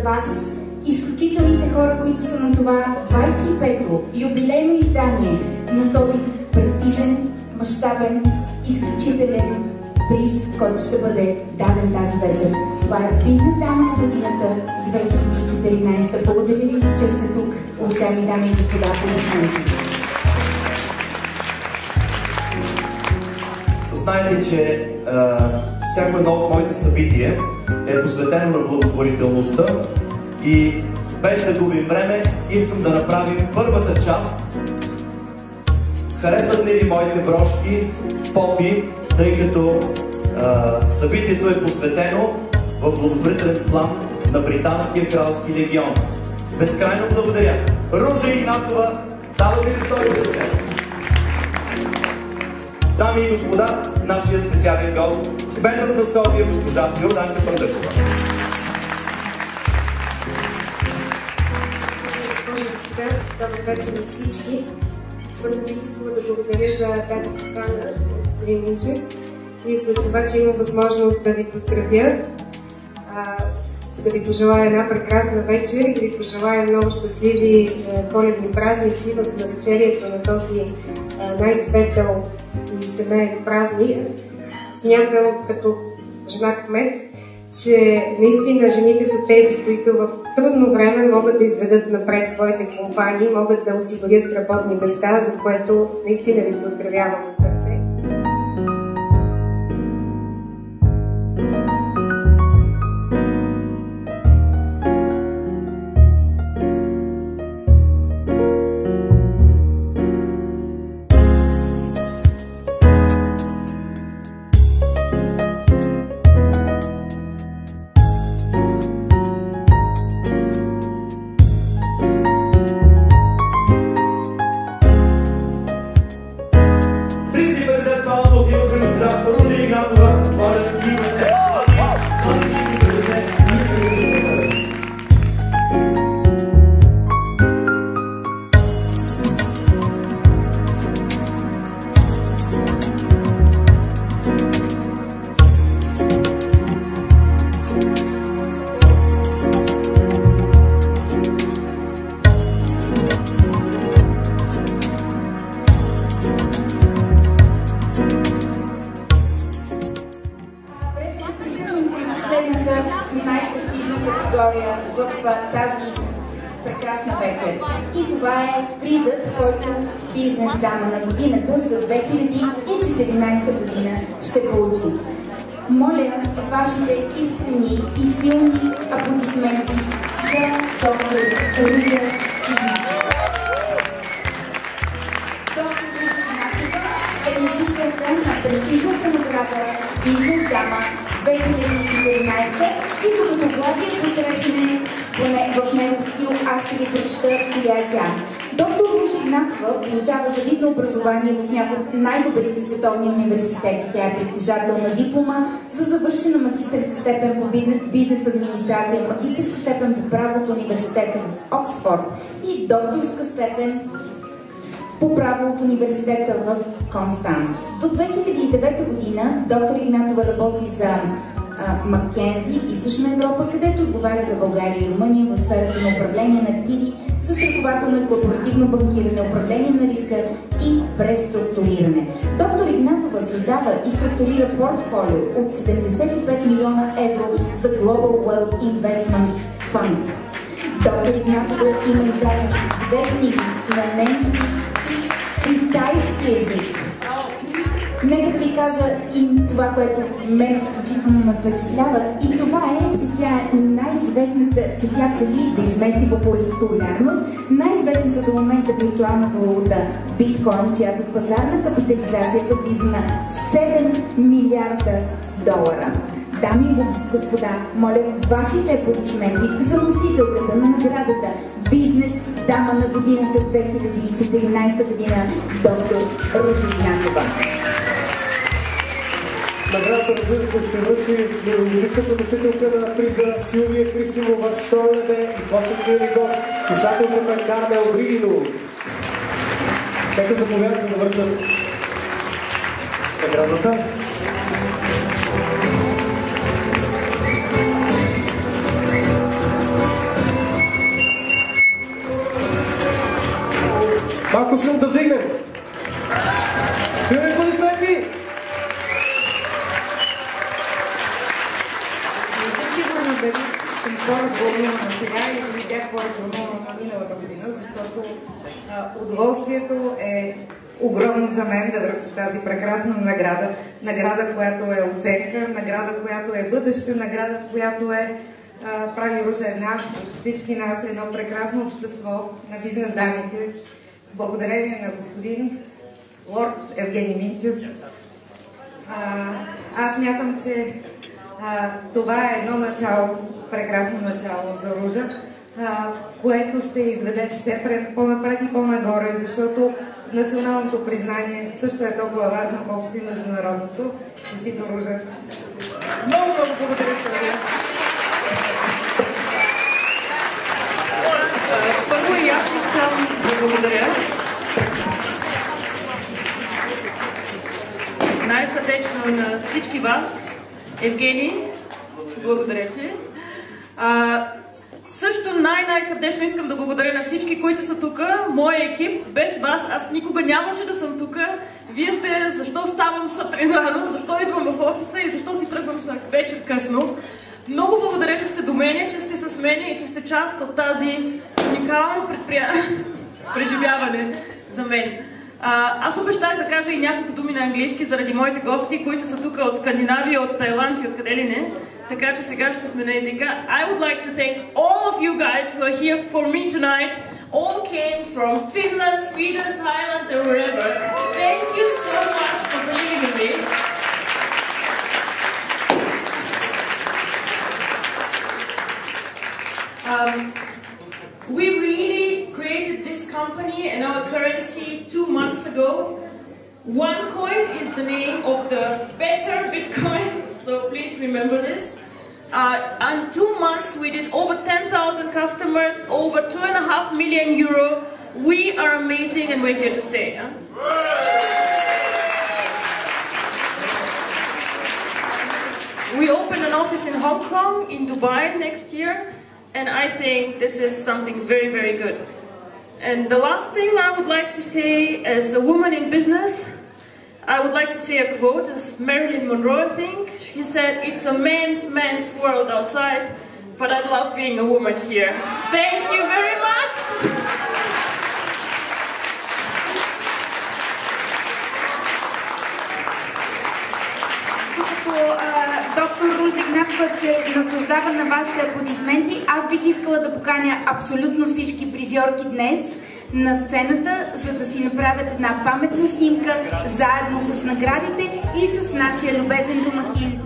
вас изключителните хора, които са на това 25-то юбилейно издание на този престижен, мащабен, изключителен приз, който ще бъде даден тази вечер. Това е бизнес дама на годината 2014. Благодаря ви, че сте тук, уважаеми дами и господа, аплодисменти. Знаете, че всяко едно от моите събития е посветено на благотворителността и без да губим време, искам да направим първата част. Харесват ли ви моите брошки, попи, тъй като събитието е посветено в благотворителен план на Британския кралски легион. Безкрайно благодаря. Ружа Игнатова, давате ли стойте се? Дами и господа, нашият специален гост, бендът на София, госпожа Йорданка Пандъркова. Добър вечер на всички. Първо бих искала да благодаря за тази покана, господин Минчев, и за това, че имам възможност да ви поздравя, да ви пожелая една прекрасна вечер и да ви пожелая много щастливи коледни празници в навечерието на този най-светъл и семейен празник. Смятам като жена кмет, че наистина жените са тези, които в трудно време могат да изведат напред своите компании, могат да осигурят работни места, за което наистина ви поздравявам от сърце. В тази прекрасна вечер. И това е призът, който бизнес дама на годината за 2014 година ще получи. Моля вашите искрени и силни аплодисменти за доктор Ружа Игнатова. Доктор Ружа Игнатова е носителка на престижната награда Бизнес дама 2014 и докато Влади посрещне в него стил, аз ще ви прочета коя е тя. Доктор Ружа Игнатова получава завидно образование в някои от най-добрите световни университети. Тя е притежател на диплома за завършена магистърска степен по бизнес администрация, магистърска степен по право от университета в Оксфорд и докторска степен по право от университета в Констанс. До 2009 година доктор Игнатова работи за Маккензи, Източна Европа, където отговаря за България и Румъния в сферата на управление на активи, застрахователно и корпоративно банкиране, управление на риска и преструктуриране. Доктор Игнатова създава и структурира портфолио от 75 милиона евро за Global Wealth Investment Fund. Доктор Игнатова има издадени 2 книги на немски и китайски език. Нека да ви кажа и това, което мен изключително ме впечатлява. И това е, че тя е най-известната, че тя цели да измести популярност, най-известната до момента виртуална валута биткоин, чиято пазарна капитализация възлиза на 7 милиарда долара. Дами и господа, моля вашите аплодисменти за носителката на наградата Бизнес дама на годината 2014 година, доктор Ружа Игнатова. Наградата, разбира се, ще връчи миналогодишната носителка на приза Силвия Крисимова, Шойледе и почетния ни гост, писателката Кармел Бригинова. Нека заповядате да връчат наградата. Малко шум да вдигнем. Силни аплодисменти! Не съм сигурна дали съм по-развълнувана сега или бях по-развълнувана миналата година, защото удоволствието е огромно за мен да връча тази прекрасна награда. Награда, която е оценка, награда, която е бъдеще, награда, която прави Ружа една от всички нас едно прекрасно общество на бизнес дамите. Благодарение на господин лорд Евгений Минчев. Аз мятам, че това е едно начало, прекрасно начало за Ружа, което ще изведе все по-напред и по-нагоре, защото националното признание също е толкова важно, колкото и международното. Честито, Ружа! Много, много благодаря, Силвия. Първо и аз искам да благодаря най-сърдечно на всички вас. Евгений, благодаря ти. Също най-сърдечно искам да благодаря на всички, които са тук, моя екип. Без вас аз никога нямаше да съм тук. Вие сте защо ставам сутрин рано, защо идвам в офиса и защо си тръгвам вечер късно. Много благодаря, че сте до мене, че сте с мене и че сте част от тази уникално преживяване за мен. Аз обещах да кажа и няколко думи на английски заради моите гости, които са тук от Скандинавия, от Тайланд и откъде ли не. Така че сега ще сме на езика. I would like to thank all of you guys who are here for me tonight. All came from Finland, Sweden, Thailand and wherever. Thank you so much for believing in me. We really created this company and our currency 2 months ago. OneCoin is the name of the better Bitcoin, so please remember this. In 2 months we did over 10,000 customers, over 2.5 million euro. We are amazing and we're here to stay. Huh? We open an office in Hong Kong, in Dubai next year. And I think this is something very, very good. And the last thing I would like to say as a woman in business, I would like to say a quote, as Marilyn Monroe, I think. She said, "It's a man's world outside, but I love being a woman here." Thank you very much! Доктор Ружа Игнатова се наслаждава на вашите аплодисменти. Аз бих искала да поканя абсолютно всички призьорки днес на сцената, за да си направят една паметна снимка заедно с наградите и с нашия любезен домакин